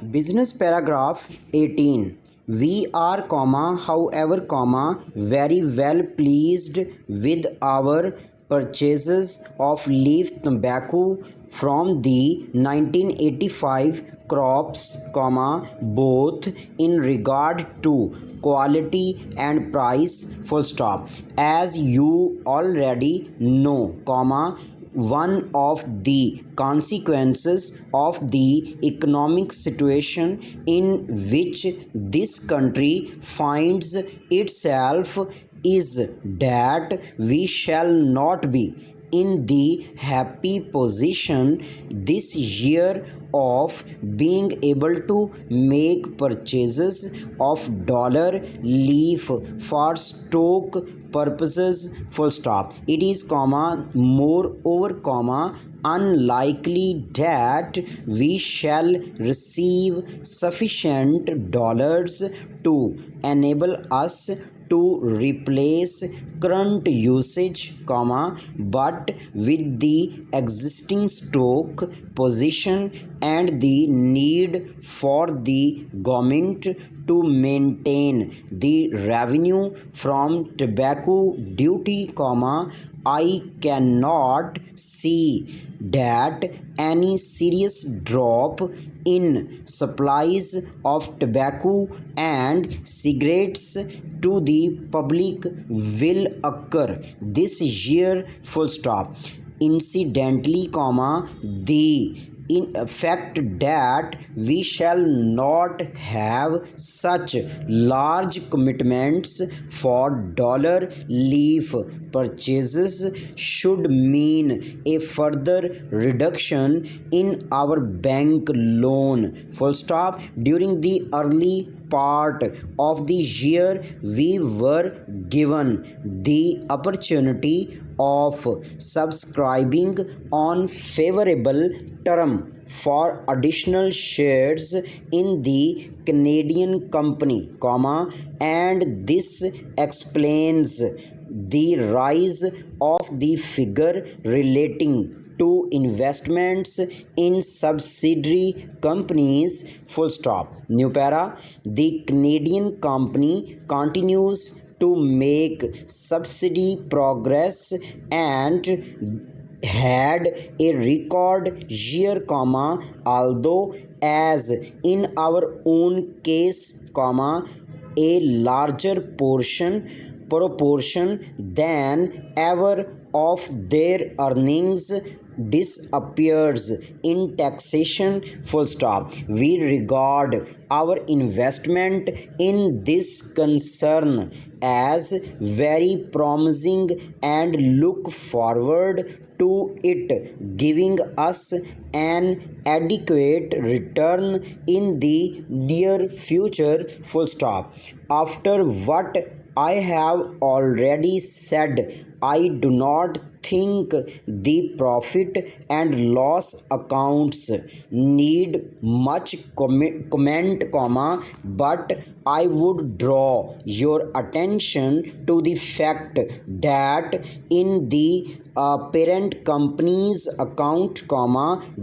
Business paragraph 18. We are, however, very well pleased with our purchases of leaf tobacco from the 1985 crops, both in regard to quality and price, full stop. As you already know, one of the consequences of the economic situation in which this country finds itself is that we shall not be in the happy position this year of being able to make purchases of dollar leaf for stock purposes, full stop. It is moreover unlikely that we shall receive sufficient dollars to enable us to replace current usage, but with the existing stock position and the need for the government to maintain the revenue from tobacco duty, I cannot see that any serious drop in supplies of tobacco and cigarettes to the public will occur this year, full stop. Incidentally, the in fact that we shall not have such large commitments for dollar leaf purchases should mean a further reduction in our bank loan, full stop. During the early part of the year, we were given the opportunity of subscribing on favorable term for additional shares in the Canadian company, and this explains the rise of the figure relating to investments in subsidiary companies, full stop. New para. The Canadian company continues to make subsidy progress and had a record year, although as in our own case, a larger proportion than ever of their earnings disappears in taxation, full stop. We regard our investment in this concern as very promising and look forward to it giving us an adequate return in the near future, full stop. After what I have already said, I do not think the profit and loss accounts need much comment, but I would draw your attention to the fact that in the parent company's account,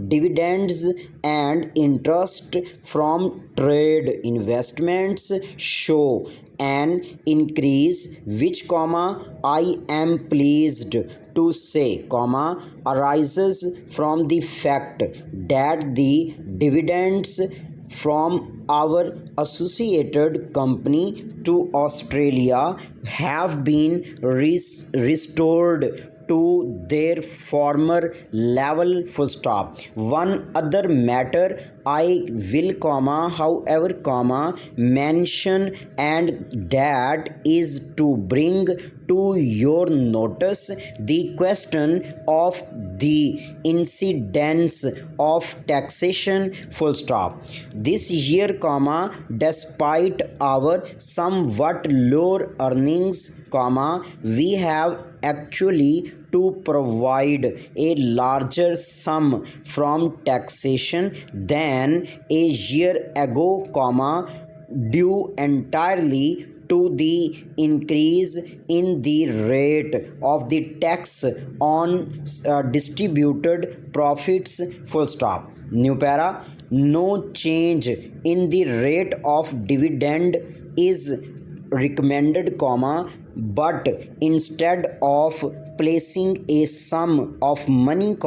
dividends and interest from trade investments show an increase which, I am pleased to say, arises from the fact that the dividends from our associated company to Australia have been restored to their former level, full stop. One other matter I will, however, mention, and that is to bring to your notice the question of the incidence of taxation, full stop. This year, despite our somewhat lower earnings, we have actually to provide a larger sum from taxation than a year ago, due entirely to the increase in the rate of the tax on distributed profits, full stop. New para. No change in the rate of dividend is recommended, but instead of placing a sum of money,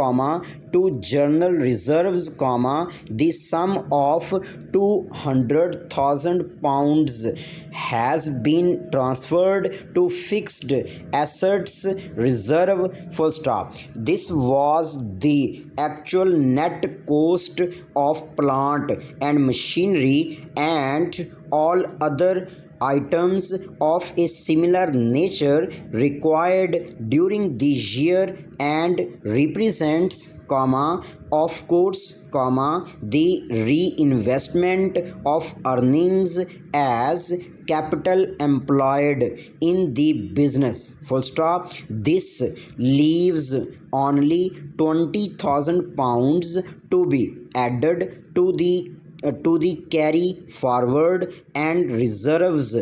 to general reserves, the sum of £200,000 has been transferred to fixed assets reserve, full stop. This was the actual net cost of plant and machinery and all other items of a similar nature required during the year and represents, of course, the reinvestment of earnings as capital employed in the business, full stop. This leaves only £20,000 to be added to the carry forward and reserves,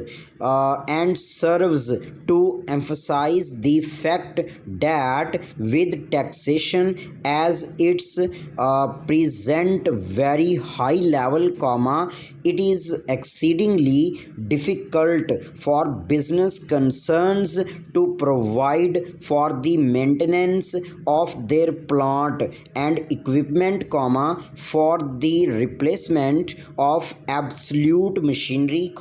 and serves to emphasize the fact that with taxation as its present very high level, it is exceedingly difficult for business concerns to provide for the maintenance of their plant and equipment, for the replacement of absolute machinery,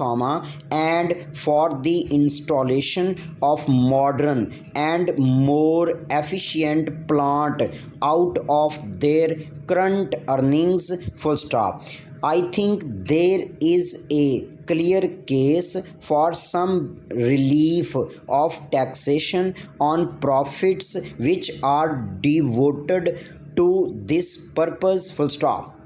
and for the installation of modern and more efficient plant out of their current earnings, full stop. I think there is a clear case for some relief of taxation on profits which are devoted to this purpose, full stop.